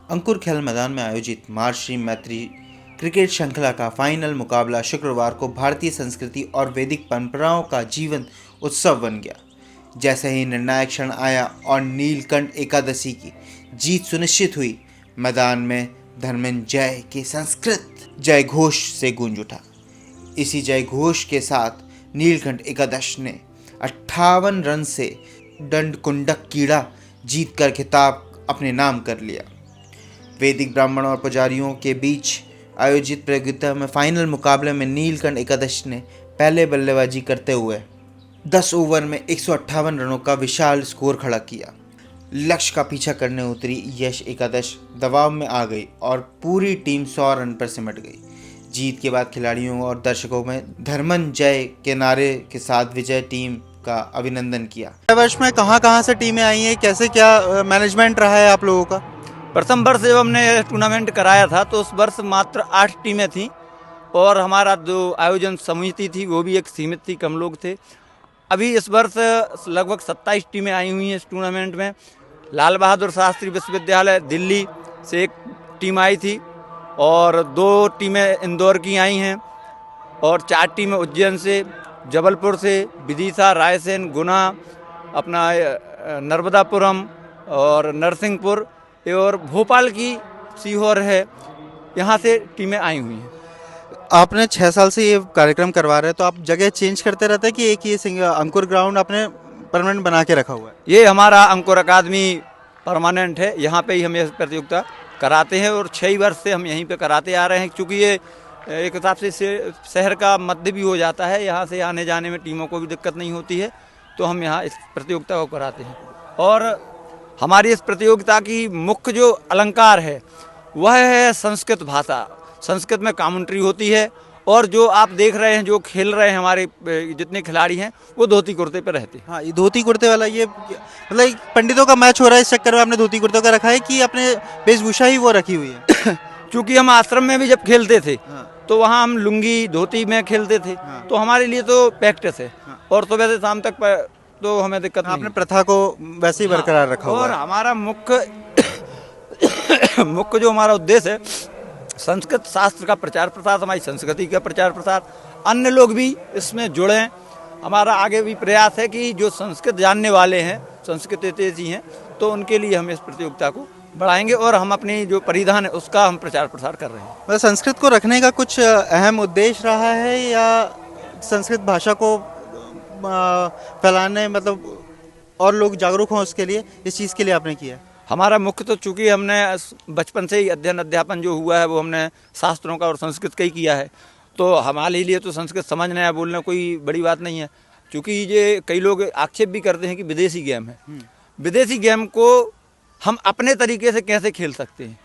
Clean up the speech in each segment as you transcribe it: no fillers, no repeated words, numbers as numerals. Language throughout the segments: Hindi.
अंकुर खेल मैदान में आयोजित महर्षि मैत्री क्रिकेट श्रृंखला का फाइनल मुकाबला शुक्रवार को भारतीय संस्कृति और वैदिक परंपराओं का जीवंत उत्सव बन गया। जैसे ही निर्णायक क्षण आया और नीलकंठ एकादशी की जीत सुनिश्चित हुई, मैदान में धर्मेंद्र जय के संस्कृत जय घोष से गूंज उठा। इसी जय घोष के साथ नीलकंठ एकादश ने 58 रन से दंडकुंडक कीड़ा जीतकर खिताब अपने नाम कर लिया। वैदिक ब्राह्मणों और पुजारियों के बीच आयोजित प्रतियोगिता में फाइनल मुकाबले में नीलकंठ एकादश ने पहले बल्लेबाजी करते हुए 10 ओवर में 158 रनों का विशाल स्कोर खड़ा किया। लक्ष्य का पीछा करने उतरी यश एकादश दबाव में आ गई और पूरी टीम 100 रन पर सिमट गई। जीत के बाद खिलाड़ियों और दर्शकों में धर्मन जय के नारे के साथ विजय टीम का अभिनंदन किया। वर्ष में कहाँ से टीमें आई हैं, कैसे क्या मैनेजमेंट रहा है आप लोगों का? प्रथम वर्ष जब हमने टूर्नामेंट कराया था तो उस वर्ष मात्र 8 टीमें थीं और हमारा जो आयोजन समिति थी वो भी एक सीमित थी, कम लोग थे। अभी इस वर्ष लगभग 27 टीमें आई हुई हैं इस टूर्नामेंट में। लाल बहादुर शास्त्री विश्वविद्यालय दिल्ली से एक टीम आई थी और 2 टीमें इंदौर की आई हैं और 4 टीमें उज्जैन से, जबलपुर से, विदिशा, रायसेन, गुना, अपना नर्मदापुरम और नरसिंहपुर और भोपाल की सीहोर है, यहाँ से टीमें आई हुई हैं। आपने 6 साल से ये कार्यक्रम करवा रहे हैं, तो आप जगह चेंज करते रहते हैं कि एक ही अंकुर ग्राउंड आपने परमानेंट बना के रखा हुआ है? ये हमारा अंकुर अकादमी परमानेंट है, यहाँ पे ही हम ये प्रतियोगिता कराते हैं और 6 वर्ष से हम यहीं पे कराते आ रहे हैं। क्योंकि ये एक हिसाब से शहर का मध्य भी हो जाता है, यहाँ से आने जाने में टीमों को भी दिक्कत नहीं होती है, तो हम यहाँ इस प्रतियोगिता को कराते हैं। और हमारी इस प्रतियोगिता की मुख्य जो अलंकार है वह है संस्कृत भाषा। संस्कृत में कमेंट्री होती है और जो आप देख रहे हैं, जो खेल रहे हैं हमारे जितने खिलाड़ी हैं वो धोती कुर्ते पर रहते हैं। हाँ, ये धोती कुर्ते वाला, ये मतलब पंडितों का मैच हो रहा है, इस चक्कर में आपने धोती कुर्ते का रखा है कि अपने वेशभूषा ही वो रखी हुई है? क्योंकि हम आश्रम में भी जब खेलते थे तो वहाँ हम लुंगी धोती में खेलते थे, तो हमारे लिए तो प्रैक्टिस है और सुबह से शाम तक तो हमें दिक्कत नहीं। आपने प्रथा को वैसे ही बरकरार रखा हुआ और है। हमारा मुख्य जो हमारा उद्देश्य है संस्कृत शास्त्र का प्रचार प्रसार, हमारी संस्कृति का प्रचार प्रसार, अन्य लोग भी इसमें जुड़ें। हमारा आगे भी प्रयास है कि जो संस्कृत जानने वाले हैं, संस्कृत तेजी हैं, तो उनके लिए हम इस प्रतियोगिता को बढ़ाएंगे और हम अपनी जो परिधान है उसका हम प्रचार प्रसार कर रहे हैं। मतलब संस्कृत को रखने का कुछ अहम उद्देश्य रहा है या संस्कृत भाषा को फैलाने, मतलब और लोग जागरूक हों उसके लिए, इस चीज़ के लिए आपने किया? हमारा मुख्य तो चूँकि हमने बचपन से ही अध्यापन जो हुआ है वो हमने शास्त्रों का और संस्कृत का ही किया है, तो हमारे लिए तो संस्कृत समझना या बोलना कोई बड़ी बात नहीं है। क्योंकि ये कई लोग आक्षेप भी करते हैं कि विदेशी गेम है। विदेशी गेम को हम अपने तरीके से कैसे खेल सकते हैं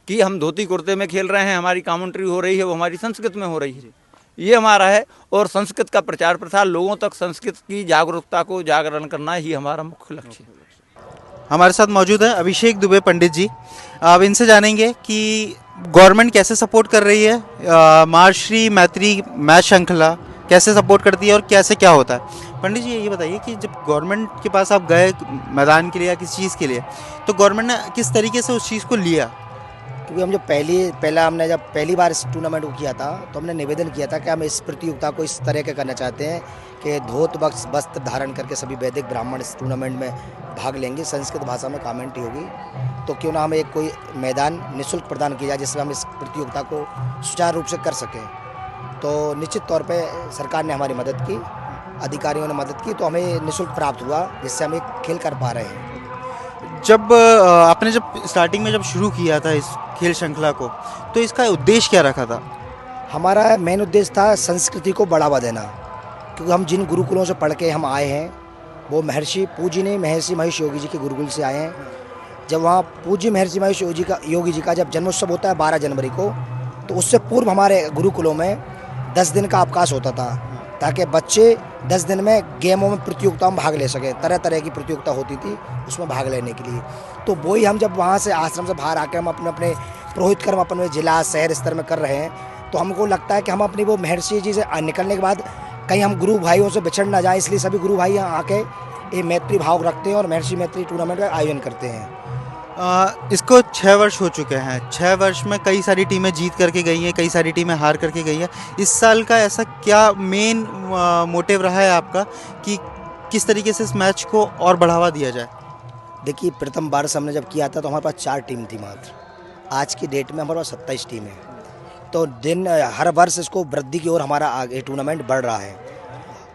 कि हम धोती कुर्ते में खेल रहे हैं, हमारी कमेंट्री हो रही है, वो हमारी संस्कृत में हो रही है, ये हमारा है। और संस्कृत का प्रचार प्रसार, लोगों तक संस्कृत की जागरूकता को जागरण करना ही हमारा मुख्य लक्ष्य है। हमारे साथ मौजूद है अभिषेक दुबे पंडित जी। अब इनसे जानेंगे कि गवर्नमेंट कैसे सपोर्ट कर रही है, महर्षि मैत्री मैच श्रृंखला कैसे सपोर्ट करती है और कैसे क्या होता है। पंडित जी ये बताइए कि जब गवर्नमेंट के पास आप गए मैदान के लिए या किसी चीज़ के लिए, तो गवर्नमेंट ने किस तरीके से उस चीज़ को लिया? क्योंकि हम जब पहली बार इस टूर्नामेंट को किया था तो हमने निवेदन किया था कि हम इस प्रतियोगिता को इस तरह के करना चाहते हैं कि धोत वस्त्र धारण करके सभी वैदिक ब्राह्मण इस टूर्नामेंट में भाग लेंगे, संस्कृत भाषा में कमेंट्री होगी, तो क्यों ना हमें एक कोई मैदान निःशुल्क प्रदान किया जाए जिससे हम इस प्रतियोगिता को सुचारू रूप से कर सकें। तो निश्चित तौर पर सरकार ने हमारी मदद की, अधिकारियों ने मदद की, तो हमें निःशुल्क प्राप्त हुआ जिससे हम एक खेल कर पा रहे हैं। जब आपने स्टार्टिंग में जब शुरू किया था इस खेल श्रृंखला को, तो इसका उद्देश्य क्या रखा था? हमारा मेन उद्देश्य था संस्कृति को बढ़ावा देना। क्योंकि हम जिन गुरुकुलों से पढ़ के हम आए हैं वो पूज्य महर्षि महेश योगी जी के गुरुकुल से आए हैं। जब वहाँ पूज्य महर्षि महेश योगी जी का जब जन्मोत्सव होता है 12 जनवरी को, तो उससे पूर्व हमारे गुरुकुलों में 10 दिन का अवकाश होता था ताकि बच्चे 10 दिन में गेमों में प्रतियोगिताओं में भाग ले सके। तरह तरह की प्रतियोगिता होती थी उसमें भाग लेने के लिए। तो वही हम जब वहाँ से आश्रम से बाहर आकर हम अपने पुरोहित कर्म अपने जिला शहर स्तर में कर रहे हैं, तो हमको लगता है कि हम अपनी वो महर्षि जी से निकलने के बाद कहीं हम गुरु भाइयों से बिछड़ ना जाए, इसलिए सभी गुरु भाई यहाँ आके ये मैत्री भाव रखते हैं और महर्षि मैत्री टूर्नामेंट का आयोजन करते हैं। इसको 6 वर्ष हो चुके हैं। 6 वर्ष में कई सारी टीमें जीत करके गई हैं, कई सारी टीमें हार करके गई हैं। इस साल का ऐसा क्या मेन मोटिव रहा है आपका कि किस तरीके से इस मैच को और बढ़ावा दिया जाए? देखिए, प्रथम वर्ष हमने जब किया था तो हमारे पास 4 टीम थी मात्र। आज की डेट में हमारे पास 27 टीम है। तो हर वर्ष इसको वृद्धि की ओर हमारा आगे टूर्नामेंट बढ़ रहा है।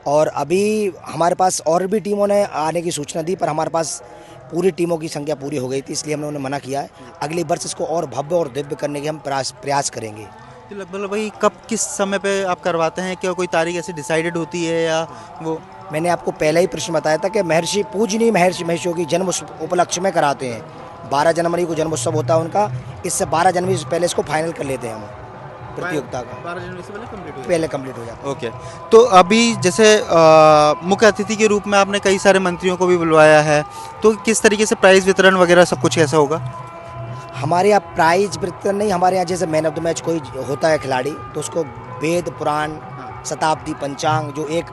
और अभी हमारे पास और भी टीमों ने आने की सूचना दी, पर हमारे पास पूरी टीमों की संख्या पूरी हो गई थी, इसलिए हमने उन्हें मना किया है। अगले वर्ष इसको और भव्य और दिव्य करने के हम प्रयास करेंगे। तो लगभग भाई कब किस समय पे आप करवाते हैं? क्या कोई तारीख ऐसे डिसाइडेड होती है या वो? मैंने आपको पहले ही प्रश्न बताया था कि पूजनीय महर्षि महेश योगी जन्म उपलक्ष्य में कराते हैं। 12 जनवरी को जन्मोत्सव होता है उनका। इससे 12 जनवरी से पहले इसको फाइनल कर लेते हैं हम प्रतियोगिता का। 12 जनवरी से पहले कंप्लीट हो जाता है। ओके। तो अभी जैसे मुख्य अतिथि के रूप में आपने कई सारे मंत्रियों को भी बुलवाया है, तो किस तरीके से प्राइज वितरण वगैरह सब कुछ कैसा होगा? हमारे यहाँ प्राइज वितरण नहीं, हमारे यहाँ जैसे मैन ऑफ द मैच कोई होता है खिलाड़ी, तो उसको वेद पुराण शताब्दी पंचांग, जो एक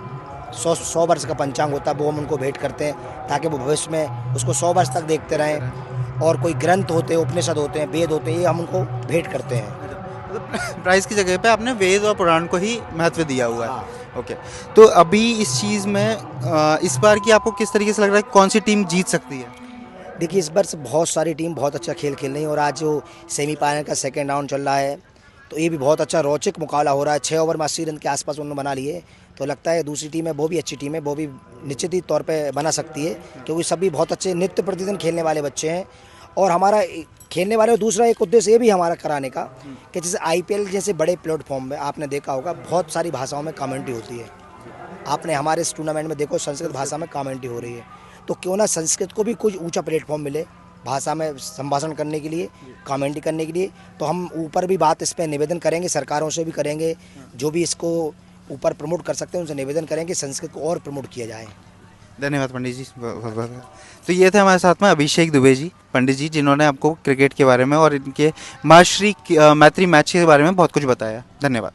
100 वर्ष का पंचांग होता है, वो हम उनको भेंट करते हैं ताकि वो भविष्य में उसको 100 वर्ष तक देखते रहें। और कोई ग्रंथ होते हैं, उपनिषद होते हैं, वेद होते हैं, ये हम उनको भेंट करते हैं। प्राइज की जगह पे आपने वेद और पुराण को ही महत्व दिया हुआ है। ओके। तो अभी इस चीज़ में इस बार की आपको किस तरीके से लग रहा है कौन सी टीम जीत सकती है? देखिए, इस वर्ष बहुत सारी टीम बहुत अच्छा खेल खेल रही है और आज जो सेमीफाइनल का सेकेंड राउंड चल रहा है, तो ये भी बहुत अच्छा रोचक मुकाबला हो रहा है। 6 ओवर में 80 रन के आसपास उन्होंने बना लिए। तो लगता है दूसरी टीम है वो भी अच्छी टीम है, वो भी निश्चित ही तौर पे बना सकती है, क्योंकि सभी बहुत अच्छे नित्य प्रतिदिन खेलने वाले बच्चे हैं। और हमारा खेलने वाले दूसरा एक उद्देश्य ये भी हमारा कराने का कि जैसे IPL जैसे बड़े प्लेटफॉर्म में आपने देखा होगा बहुत सारी भाषाओं में कमेंट्री होती है। आपने हमारे इस टूर्नामेंट में देखो संस्कृत भाषा में कमेंट्री हो रही है, तो क्यों ना संस्कृत को भी कुछ ऊंचा प्लेटफॉर्म मिले भाषा में संभाषण करने के लिए, कमेंट्री करने के लिए। तो हम ऊपर भी बात इस पर निवेदन करेंगे, सरकारों से भी करेंगे, जो भी इसको ऊपर प्रमोट कर सकते हैं उनसे निवेदन करेंगे संस्कृत को और प्रमोट किया जाए। धन्यवाद पंडित जी। तो ये थे हमारे साथ में अभिषेक दुबे जी, पंडित जी, जिन्होंने आपको क्रिकेट के बारे में और इनके माश्री मैत्री मैच के बारे में बहुत कुछ बताया। धन्यवाद।